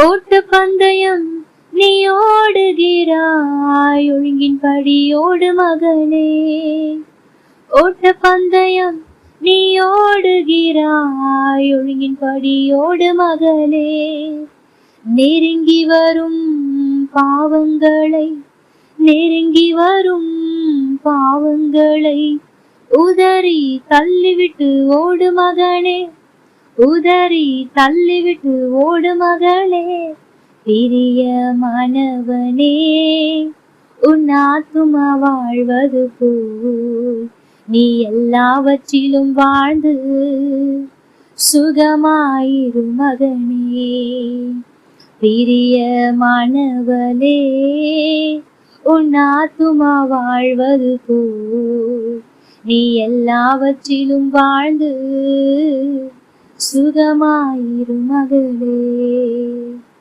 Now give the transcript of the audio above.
ஓட்ட பந்தயம் நீ ஓடுகிறாய், ஒழுங்கின் படியோடு மகனே. ஓட்ட பந்தயம் நீ ஓடுகிறாய், ஒழுங்கின் படியோடு மகளே. நெருங்கி வரும் பாவங்களை, நெருங்கி வரும் பாவங்களை உதறி தள்ளிவிட்டு ஓடு மகனே, உதறி தள்ளிவிட்டு ஓடு மகளே. பிரியமானவனே, உன் ஆத்துமா வாழ்வது போல் நீ எல்லாவற்றிலும் வாழ்ந்து சுகமாயிரு மகனே. பிரியமானவனே, உன் ஆத்துமா வாழ்வது போல் நீ எல்லாவற்றிலும் வாழ்ந்து சுகமாயிரு மகளே.